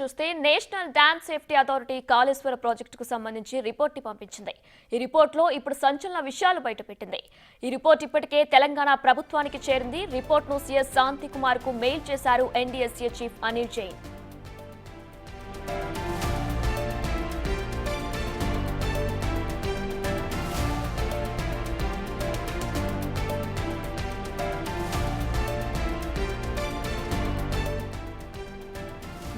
చూస్తే national dam safety authority Kaleshwara ప్రాజెక్టుకు సంబంధించి రిపోర్ట్ ని పంపించింది. ఈ రిపోర్ట్లో ఇప్పుడు సంచలన విషయాలు బయటపెట్టింది. ఈ రిపోర్ట్ ఇప్పటికే తెలంగాణ ప్రభుత్వానికి చేరింది. రిపోర్ట్ను సీఎస్ శాంతి కుమార్ కు మెయిల్ చేశారు ఎన్డీఎస్ఏ చీఫ్ అనిల్ జైన్.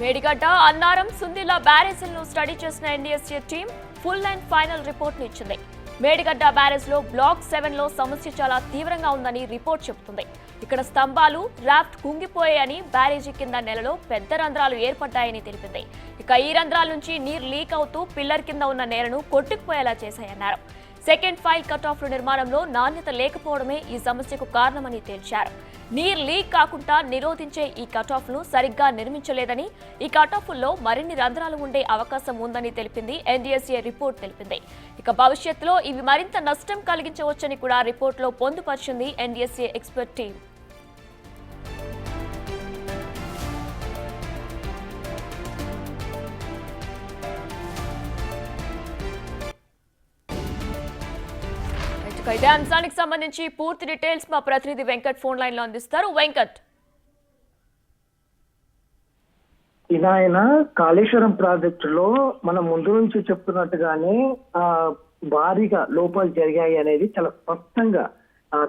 మేడిగడ్డ, అన్నారం, సుందిల్ల బ్యారేజీలను స్టడీ చేసిన NDSA team full and final report ని ఇచ్చింది. మేడిగడ్డ బ్యారేజ్ లో బ్లాక్ 7 లో సమస్య చాలా తీవ్రంగా ఉందని రిపోర్ట్ చెబుతుంది. ఇక్కడ స్తంభాలు, రాఫ్ట్ కుంగిపోయాయని, బ్యారేజీ కింద నెలలో పెద్ద రంధ్రాలు ఏర్పడ్డాయని తెలిపింది. ఇక ఈ రంధ్రాల నుంచి నీరు లీక్ అవుతూ పిల్లర్ కింద ఉన్న నేలను కొట్టుకుపోయేలా చేశాయన్నారు. సెకండ్ ఫైల్ కట్ ఆఫ్ల నిర్మాణంలో నాణ్యత లేకపోవడమే ఈ సమస్యకు కారణమని తేల్చారు. నీరు లీక్ కాకుండా నిరోధించే ఈ కటాఫ్ను సరిగ్గా నిర్మించలేదని, ఈ కటాఫ్ల్లో మరిన్ని రంధ్రాలు ఉండే అవకాశం ఉందని తెలిపింది ఎన్డీఎస్ఏ రిపోర్ట్ తెలిపింది. ఇక భవిష్యత్తులో ఇవి మరింత నష్టం కలిగించవచ్చని కూడా రిపోర్ట్లో పొందుపరిచింది ఎన్డీఎస్ఏ ఎక్స్పర్ట్ టీం. ఇదే అంశానికి సంబంధించి పూర్తి డీటెయిల్స్ మా ప్రతినిధి వెంకట్ ఫోన్ లైన్ లో అందిస్తారు. వెంకట్, ఇదాయన కాళేశ్వరం ప్రాజెక్టులో మనం ముందు నుంచి చెప్తున్నట్టుగానే భారీగా లోపాలు జరిగాయి అనేది చాలా స్పష్టంగా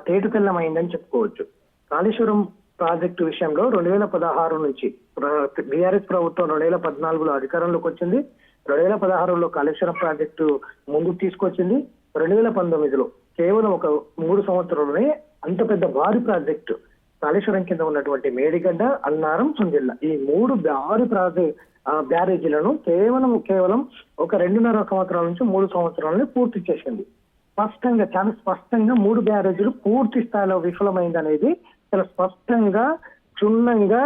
తేటతెల్లమైందని చెప్పుకోవచ్చు. కాళేశ్వరం ప్రాజెక్టు విషయంలో 2016 నుంచి బీఆర్ఎస్ ప్రభుత్వం 2014లో అధికారంలోకి వచ్చింది. 2016లో కాళేశ్వరం ప్రాజెక్టు ముందుకు తీసుకొచ్చింది. 2019లో కేవలం ఒక 3 సంవత్సరాలనే అంత పెద్ద భారీ ప్రాజెక్టు కాళేశ్వరం కింద ఉన్నటువంటి మేడిగడ్డ, అన్నారం, సుందిల్ల ఈ 3 భారీ బ్యారేజీలను కేవలం ఒక 2.5 సంవత్సరాల నుంచి 3 సంవత్సరాలని పూర్తి చేసింది. చాలా స్పష్టంగా 3 బ్యారేజీలు పూర్తి స్థాయిలో విఫలమైంది అనేది చాలా స్పష్టంగా క్షుణ్ణంగా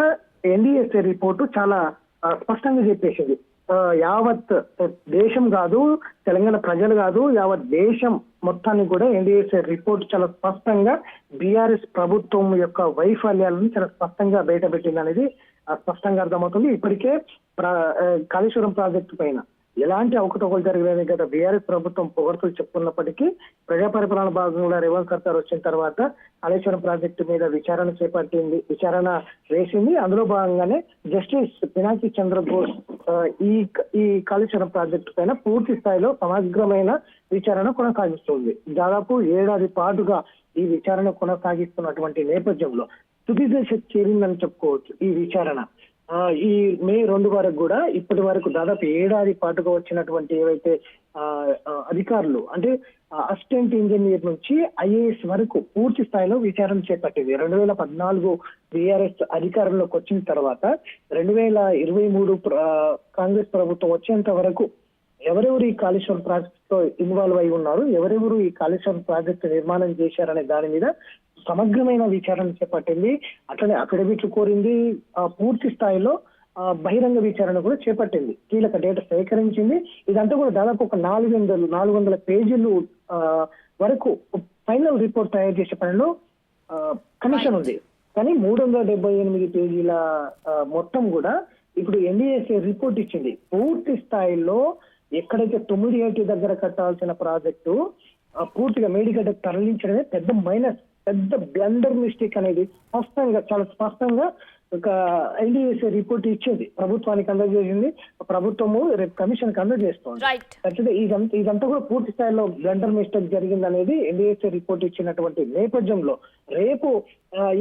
ఎన్డీఎస్ఏ రిపోర్టు చాలా స్పష్టంగా చెప్పేసింది. యావత్ దేశం కాదు, తెలంగాణ ప్రజలు కాదు, యావత్ దేశం మొత్తాన్ని కూడా ఎన్డీఎస్ఏ రిపోర్ట్ చాలా స్పష్టంగా బీఆర్ఎస్ ప్రభుత్వం యొక్క వైఫల్యాలను చాలా స్పష్టంగా బయటపెట్టింది అనేది స్పష్టంగా అర్థమవుతుంది. ఇప్పటికే కాళేశ్వరం ప్రాజెక్టు పైన ఎలాంటి అవకతవకలు జరగలేని గత బీఆర్ఎస్ ప్రభుత్వం పొగడ్తలు చెప్పుకున్నప్పటికీ ప్రజా పరిపాలన భాగంలో రేవంత్ సర్కార్ వచ్చిన తర్వాత కాళేశ్వరం ప్రాజెక్టు మీద విచారణ వేసింది. అందులో భాగంగానే జస్టిస్ పినాకి చంద్రఘోష్ ఈ కాళేశ్వరం ప్రాజెక్టు పైన పూర్తి స్థాయిలో సమగ్రమైన విచారణ కొనసాగిస్తుంది. దాదాపు 1 ఏడాది పాటుగా ఈ విచారణ కొనసాగిస్తున్నటువంటి నేపథ్యంలో తుది దశ చేరిందని చెప్పుకోవచ్చు. ఈ విచారణ ఈ మే 2 వరకు కూడా ఇప్పటి వరకు దాదాపు 1 ఏడాది పాటుగా వచ్చినటువంటి ఏవైతే అధికారులు అంటే అసిస్టెంట్ ఇంజనీర్ నుంచి ఐఏఎస్ వరకు పూర్తి స్థాయిలో విచారణ చేపట్టింది. 2014 బీఆర్ఎస్ అధికారంలోకి వచ్చిన తర్వాత 2023 కాంగ్రెస్ ప్రభుత్వం వచ్చేంత వరకు ఎవరెవరు ఈ కాళేశ్వరం ప్రాజెక్ట్ లో ఇన్వాల్వ్ అయి ఉన్నారు, ఎవరెవరు ఈ కాళేశ్వరం ప్రాజెక్టు నిర్మాణం చేశారనే దాని మీద సమగ్రమైన విచారణ చేపట్టింది. అట్లనే అఫిడవిట్లు కోరింది. పూర్తి స్థాయిలో బహిరంగ విచారణ కూడా చేపట్టింది. కీలక డేటా సేకరించింది. ఇదంతా కూడా దాదాపు ఒక 400 పేజీలు వరకు ఫైనల్ రిపోర్ట్ తయారు చేసే పనిలో కమిషన్ ఉంది. కానీ 378 పేజీల మొత్తం కూడా ఇప్పుడు ఎన్డీఎస్ఏ రిపోర్ట్ ఇచ్చింది. పూర్తి స్థాయిలో ఎక్కడైతే 9 ఏటి దగ్గర కట్టాల్సిన ప్రాజెక్టు పూర్తిగా మేడిగడ్డకు తరలించడమే పెద్ద బ్లండర్ మిస్టేక్ అనేది చాలా స్పష్టంగా ఒక ఎన్డీఎస్ఏ రిపోర్ట్ ఇచ్చింది, ప్రభుత్వానికి అందజేసింది. ప్రభుత్వము రేపు కమిషన్ కి అందజేస్తోంది. అయితే ఇదంతా కూడా పూర్తి స్థాయిలో బ్లండర్ మిస్టేక్ జరిగింది అనేది ఎన్డీఎస్ఏ రిపోర్ట్ ఇచ్చినటువంటి నేపథ్యంలో రేపు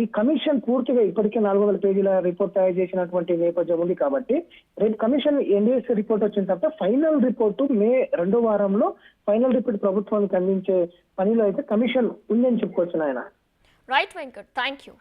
ఈ కమిషన్ పూర్తిగా ఇప్పటికే 400 పేజీల రిపోర్ట్ తయారు చేసినటువంటి నేపథ్యం ఉంది. కాబట్టి రేపు కమిషన్ ఎన్డీఎస్ఏ రిపోర్ట్ వచ్చిన తర్వాత ఫైనల్ రిపోర్టు మే 2వ వారంలో ఫైనల్ రిపోర్ట్ ప్రభుత్వానికి అందించే పనిలో అయితే కమిషన్ ఉందని చెప్పుకోవచ్చు. ఆయన రైట్ వెంకట్, థ్యాంక్ యూ.